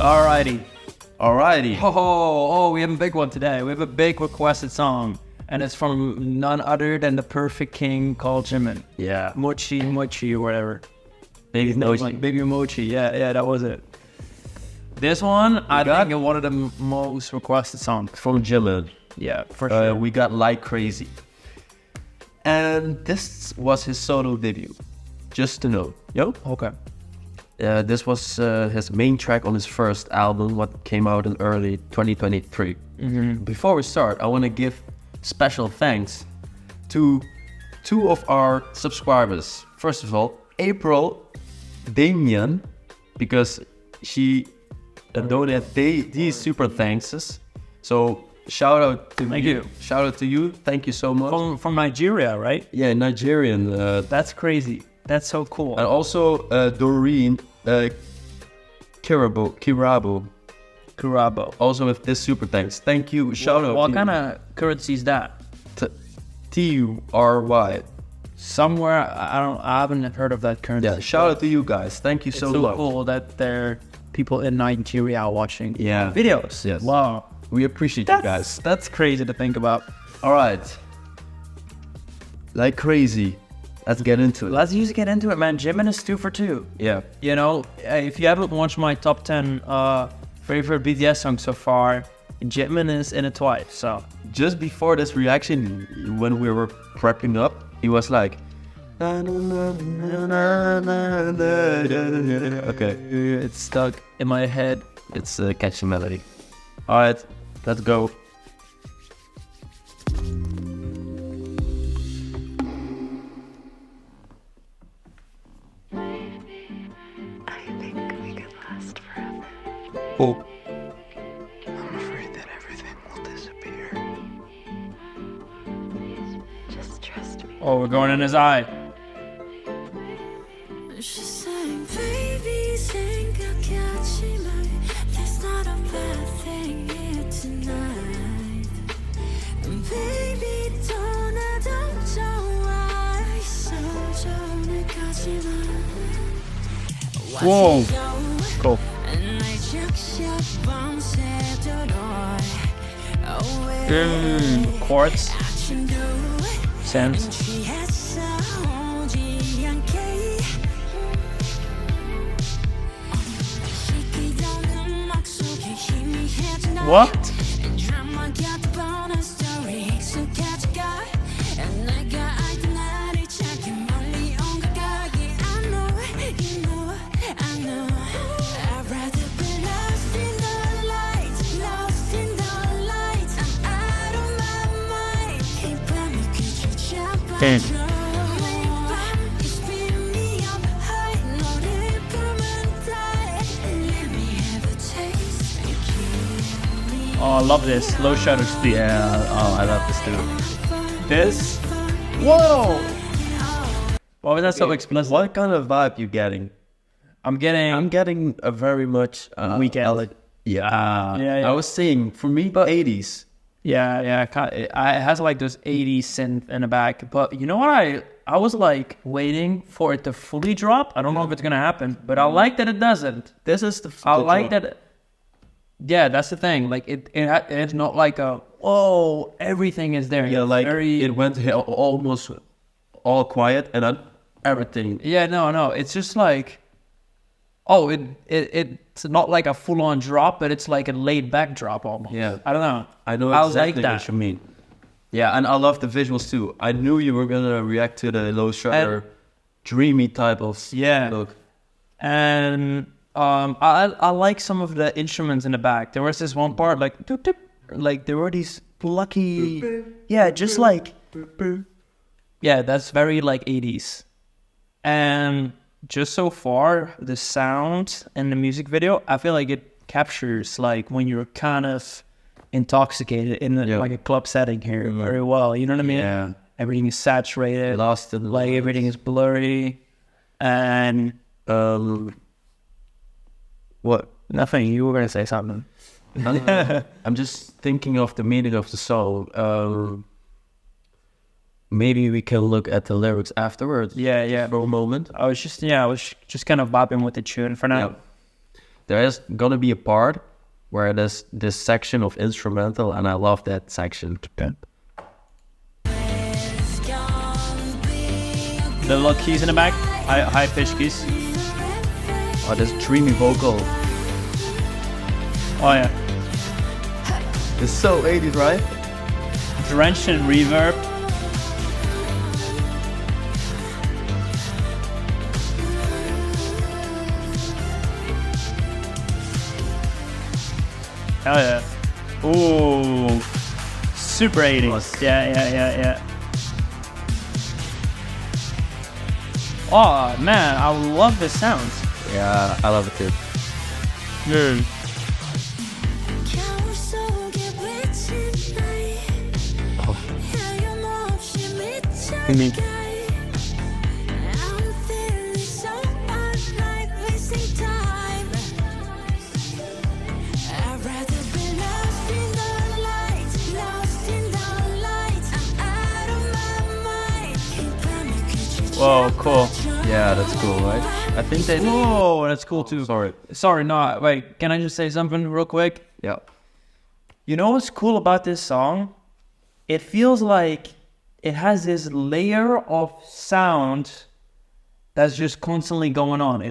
Alrighty. Alrighty. Oh, we have a big one today. We have a big requested song. And it's from none other than the perfect king called Jimin. Yeah. Mochi or whatever. Baby Mochi. Like Baby Mochi. Yeah, that was it. This one, I think is one of the most requested songs. From Jimin. Yeah, for sure. We got Like Crazy. And this was his solo debut. Just to know. Yo? Okay. This was his main track on his first album, what came out in early 2023. Before we start, I want to give special thanks to two of our subscribers. First of all, April Damien, because she donated these super thanks. So shout out to you. Shout out to you. Thank you so much. From Nigeria, right? Yeah, Nigerian. That's crazy. That's so cool. And also Doreen Kirabo. Also with this super thanks. Thank you. Shout out. What kind of currency is that? TURY. Somewhere I haven't heard of that currency. Yeah. Shout out to you guys. Thank you so much. It's so cool that there are people in Nigeria watching videos. Yes. Wow. We appreciate you guys. That's crazy to think about. All right. Like Crazy. Let's get into it. Let's just get into it, man. Jimin is 2 for 2. Yeah. You know, if you haven't watched my top 10 favorite BTS songs so far, Jimin is in it twice. So just before this reaction, when we were prepping up, he was like, okay, it's stuck in my head. It's a catchy melody. All right, let's go. Oh. I'm afraid that everything will disappear. Just trust me. Oh, we're going in his eye. She's saying, baby, 생각하지 마. There's not a bad thing here tonight. And baby, 떠나도 좋아. 있어, 전에까지만. Whoa. Cool. Quartz. Sense. What? Okay. Oh, I love this. Low shutter speed. Yeah, I love this too. This? Whoa! Why was that so explicit? What kind of vibe you getting? I'm getting a very much Weekend. Yeah. I was saying for me, 80s. Yeah. It has like those 80s synth in the back. But you know what? I was like waiting for it to fully drop. I don't know if it's gonna happen, but I like that it doesn't. This is the. I like that. Yeah, that's the thing. Like it's not like a everything is there. Yeah, like very, it went almost all quiet and then everything. Yeah, no. It's just like it's not like a full on drop, but it's like a laid back drop almost. Yeah, I don't know. I know exactly what you mean. Yeah, and I love the visuals too. I knew you were gonna react to the low shutter, dreamy type of look. And I like some of the instruments in the back. There was this one part like doop, doop, like there were these plucky, just like that's very like 80s. And just so far, the sound and the music video, I feel like it captures like when you're kind of intoxicated in like a club setting here very well. You know what I mean? Yeah. Everything is saturated. Lost in the like lights. Everything is blurry. And what? Nothing. You were gonna say something. I'm just thinking of the meaning of the song. Maybe we can look at the lyrics afterwards. Yeah. For a moment. I was just kind of bopping with the tune for now. Yeah. there is gonna be a part where there's this section of instrumental, and I love that section. The little keys in the back, high pitch keys. Oh, this dreamy vocal. Oh yeah, It's so 80s, right? drenched in reverb. Hell yeah. Ooh, super 80s. Yeah. Oh man, I love this sound. Yeah, I love it too. Dude. 겨울 속에 비친 나이 헤어짐없이 미쳐가 I'm feeling so alive, wasting time. I'd rather be lost in the light, lost in the light. I'm out of my mind. 밤에 그칠 Whoa, cool. Yeah, that's cool, right? I think they. Whoa, that's cool too. Sorry. No, wait, can I just say something real quick? Yeah. You know what's cool about this song? It feels like it has this layer of sound that's just constantly going on.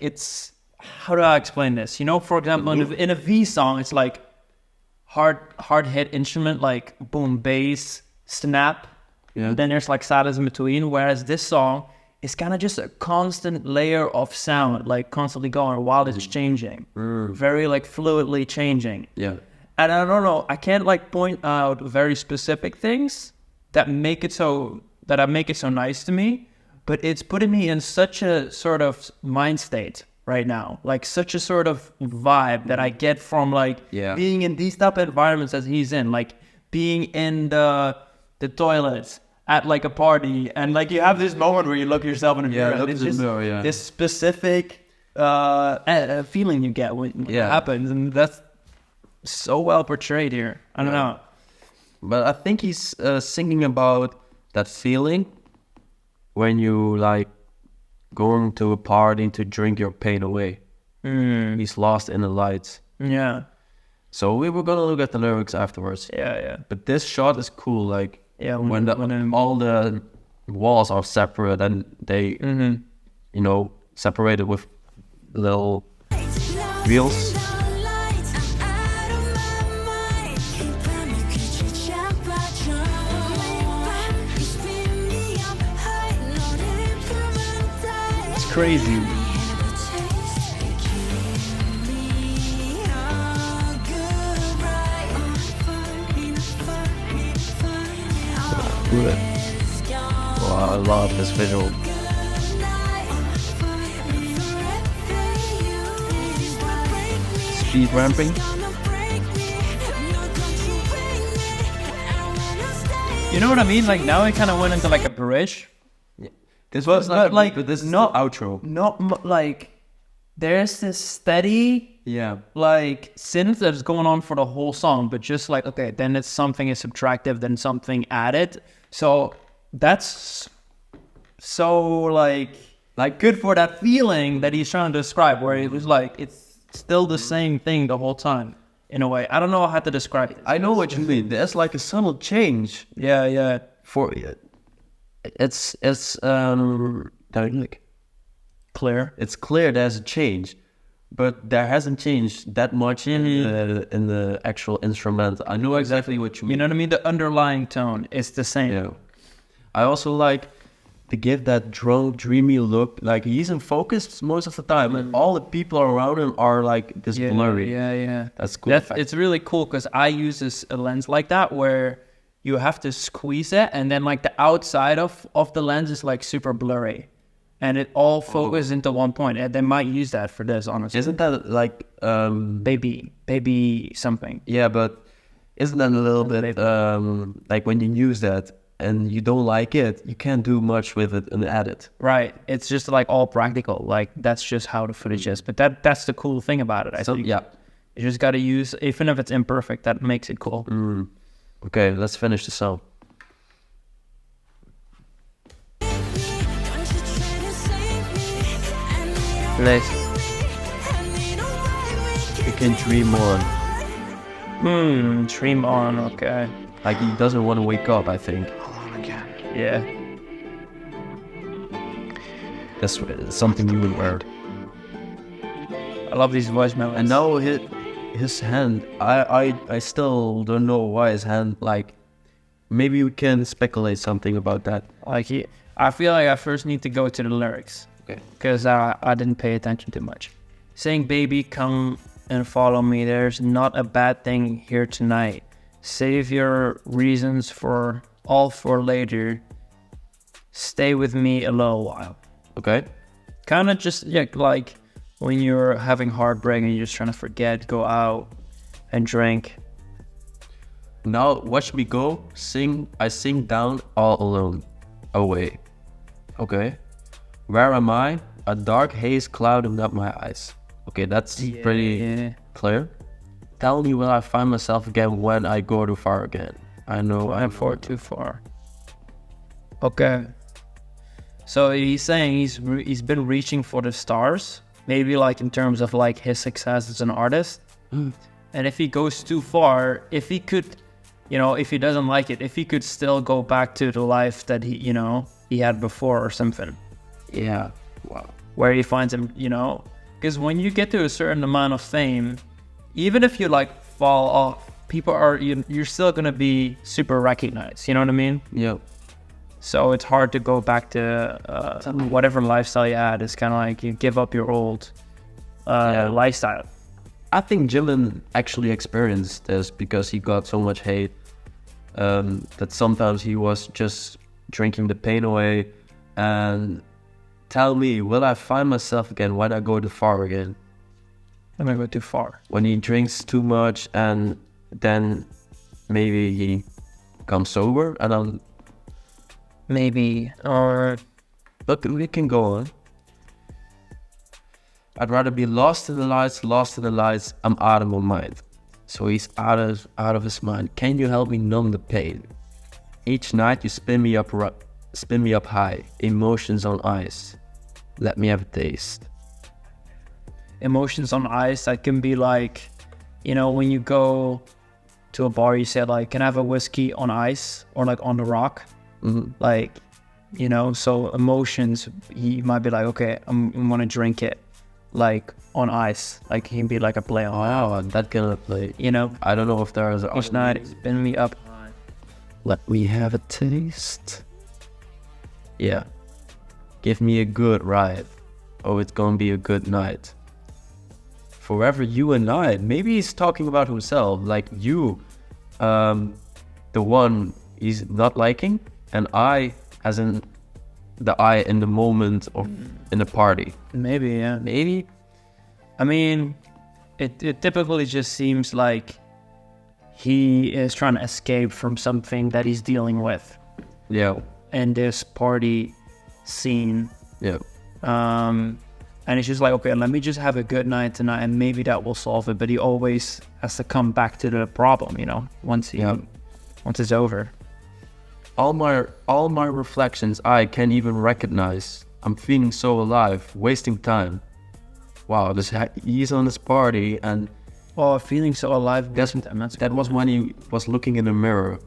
It's how do I explain this? You know, for example, in a V song, it's like hard hit instrument like boom, bass, snap. Yeah. Then there's like silence in between. Whereas this song is kind of just a constant layer of sound, like constantly going while it's changing, very like fluidly changing. Yeah. And I don't know, I can't like point out very specific things that make it so nice to me, but it's putting me in such a sort of mind state right now, like such a sort of vibe that I get from like being in these type of environments as he's in, like being in the toilets at like a party, and like you have this moment where you look yourself in the mirror. look It's in the just mirror, this specific feeling you get when it happens, and that's so well portrayed here. I don't know. But I think he's singing about that feeling when you like going to a party to drink your pain away. He's lost in the lights. Yeah. So we were gonna look at the lyrics afterwards. Yeah. But this shot is cool. Like when all the walls are separate and they, you know, separated with little wheels. It's crazy. Wow, I love this visual. Speed ramping. You know what I mean? Like now it kind of went into like a bridge. This was But like but this is not the outro. like there's this steady Yeah. like synth that's going on for the whole song, but just like okay, then it's something is subtractive, then something added. So that's so like good for that feeling that he's trying to describe, where it was like it's still the same thing the whole time in a way. I don't know how to describe it. I know what you mean. There's like a subtle change Yeah. for it's duidelijk. Clear. It's clear there's a change, but there hasn't changed that much in the actual instrument. I know exactly what you mean. You know what I mean? The underlying tone is the same. Yeah. I also like to give that drone dreamy look. Like he's in focus most of the time, and all the people around him are like this blurry. Yeah. That's cool. It's really cool because I use a lens like that where you have to squeeze it, and then like the outside of the lens is like super blurry, and it all focuses into one point. And they might use that for this, honestly. Isn't that like baby something? Yeah, but isn't that a little bit like when you use that and you don't like it, you can't do much with it and edit. Right. It's just like all practical. Like that's just how the footage is. But that's the cool thing about it. I think. Yeah. You just got to use, even if it's imperfect, that makes it cool. Okay, let's finish the song. Nice. can dream on. Dream on, okay. Like he doesn't want to wake up, I think. Alone again. Yeah. That's something you would wear. I love these voice memos. And now his hand, I still don't know why his hand, like, maybe we can speculate something about that. Like I feel like I first need to go to the lyrics. Okay. Because I didn't pay attention too much. Saying, baby, come and follow me. There's not a bad thing here tonight. Save your reasons for later. Stay with me a little while. Okay. Kind of just, yeah, like when you're having heartbreak and you're just trying to forget, go out and drink. Now watch me go. I sing down all alone. Away. Okay. Where am I? A dark haze clouding up my eyes. Okay, that's pretty clear. Tell me will I find myself again when I go too far again. I know I'm far too far. Okay. So he's saying he's been reaching for the stars, maybe like in terms of like his success as an artist. And if he goes too far, if he could, you know, if he doesn't like it, if he could still go back to the life that he had before or something. Yeah. Wow. Where he finds him, because when you get to a certain amount of fame, even if you like fall off, people are, you're still gonna be super recognized. You know what I mean? Yeah. So it's hard to go back to whatever lifestyle you had. It's kind of like you give up your old lifestyle. I think Jimin actually experienced this because he got so much hate that sometimes he was just drinking the pain away. And tell me, will I find myself again when I go too far again? When I go too far. When he drinks too much and then maybe he becomes sober and then... Maybe, or... But we can go on. I'd rather be lost in the lights, I'm out of my mind. So he's out of his mind. Can you help me numb the pain? Each night you spin me up high, emotions on ice. Let me have a taste. Emotions on ice, that can be like, when you go to a bar, you say like, can I have a whiskey on ice or like on the rock? Mm-hmm. Like, so emotions, he might be like, okay, I'm gonna drink it like on ice. Like he can be like a play on. Wow, that kind of play. I don't know if there is a... Each night, spin me up high. Let me have a taste. Yeah. Give me a good ride. Oh, it's gonna be a good night. Forever you and I. Maybe he's talking about himself. Like you, the one he's not liking, and I, as in the I in the moment of in the party. Maybe, yeah. Maybe. I mean, it typically just seems like he is trying to escape from something that he's dealing with. Yeah. And this party scene. Yeah. And it's just like, okay, let me just have a good night tonight and maybe that will solve it. But he always has to come back to the problem, once it's over. All my reflections I can even recognize. I'm feeling so alive, wasting time. Wow, he's on this party and... Oh, feeling so alive. That was when he was looking in the mirror.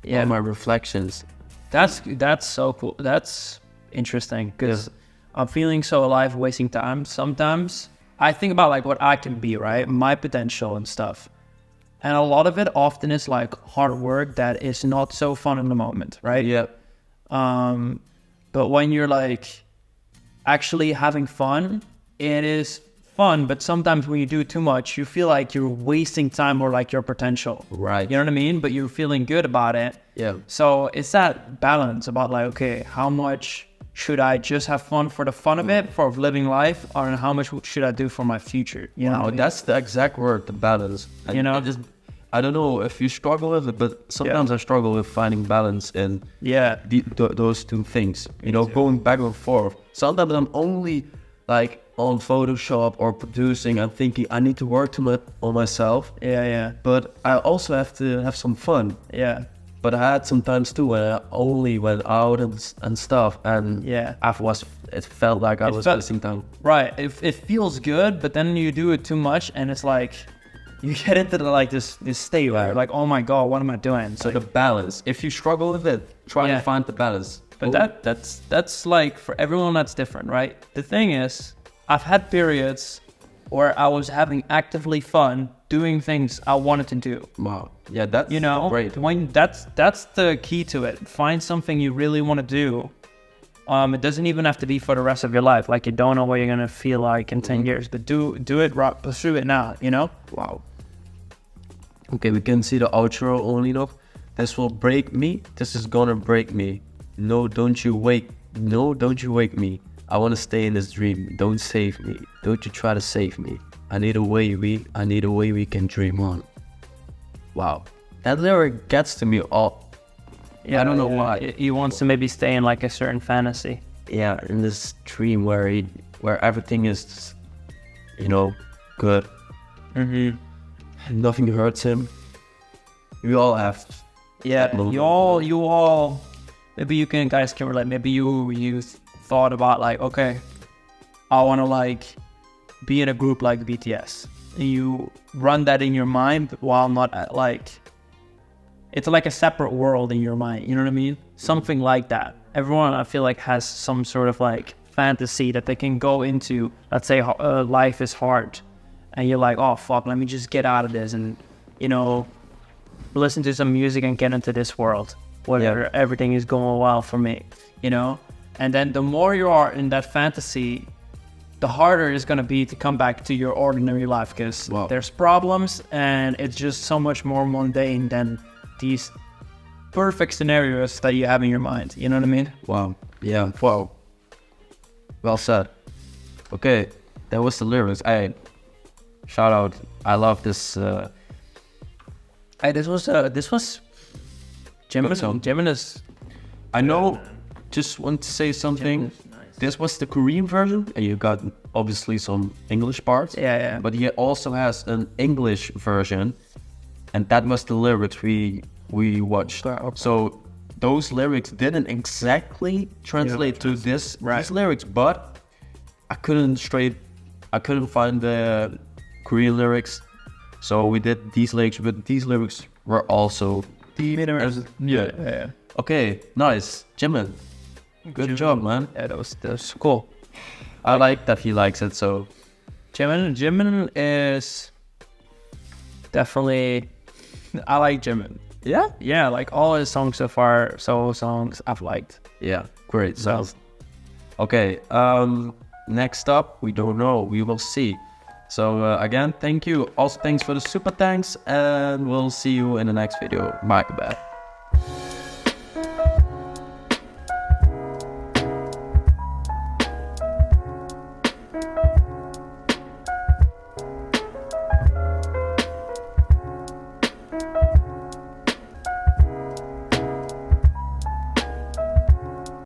Yeah. All my reflections. That's so cool. That's interesting because I'm feeling so alive, wasting time. Sometimes I think about like what I can be, right? My potential and stuff. And a lot of it often is like hard work that is not so fun in the moment, right? Yeah. But when you're like actually having fun, it is fun. But sometimes when you do too much, you feel like you're wasting time or like your potential. Right. You know what I mean? But you're feeling good about it. Yeah. So it's that balance about like, okay, how much should I just have fun for the fun of it, for living life, or how much should I do for my future? Wow, that's the exact word, the balance. I don't know if you struggle with it, but sometimes I struggle with finding balance in those two things. Going back and forth. Sometimes I'm only like on Photoshop or producing. I'm thinking I need to work on myself. Yeah. But I also have to have some fun. Yeah. But I had some times too when I only went out and stuff, and Yeah. afterwards it felt like I was felt- wasting time. Right. It feels good, but then you do it too much, and it's like you get into this state where like, oh my god, what am I doing? So the balance. If you struggle with it, try Yeah. to find the balance. But that's like for everyone that's different, right? The thing is, I've had periods where I was having actively fun doing things I wanted to do. Wow. Yeah, that's You know, great. when that's the key to it. Find something you really want to do. It doesn't even have to be for the rest of your life. Like you don't know what you're gonna feel like in 10 years, but do it, pursue it now. You know? Wow. Okay, we can see the outro only now. This will break me. This is gonna break me. No, don't you wake. No, don't you wake me. I wanna stay in this dream. Don't save me. Don't you try to save me. I need a way we can dream on. Wow. That lyric gets to me all. I don't know why. He wants to maybe stay in like a certain fantasy. Yeah, in this dream where everything is, you know, good. Mm-hmm. Nothing hurts him. We all have. Yeah, that moment. you all, maybe you guys can relate. Maybe you thought about like, okay, I want to like be in a group like BTS. And you run that in your mind while not like, it's like a separate world in your mind. You know what I mean? Something like that. Everyone, I feel like, has some sort of like fantasy that they can go into. Let's say life is hard, and you're like, oh fuck, let me just get out of this and, you know, listen to some music and get into this world where everything is going well for me, you know? And then the more you are in that fantasy, the harder it's going to be to come back to your ordinary life, because there's problems and it's just so much more mundane than these perfect scenarios that you have in your mind. You know what I mean? Wow. Yeah. Wow. Well said. Okay, that was the lyrics. Shout out. I love this. Hey, this was song. Jimin is. I know. Just want to say something. This was the Korean version, and you got obviously some English parts. Yeah. But he also has an English version, and that was the lyrics we watched. Okay. So those lyrics didn't exactly translate to these lyrics, but I couldn't find the Korean lyrics, so we did these lyrics. But these lyrics were also Yeah. okay. Nice, Jimin. Good job, man. Yeah, that was cool. I like that he likes it. So Jimin is definitely. I like Jimin. yeah, Yeah, like all his songs so far, solo songs I've liked. yeah, great. So okay. Next up, we don't know. We will see. So again, thank you. Also, thanks for the super thanks, and we'll see you in the next video. Bye, bye.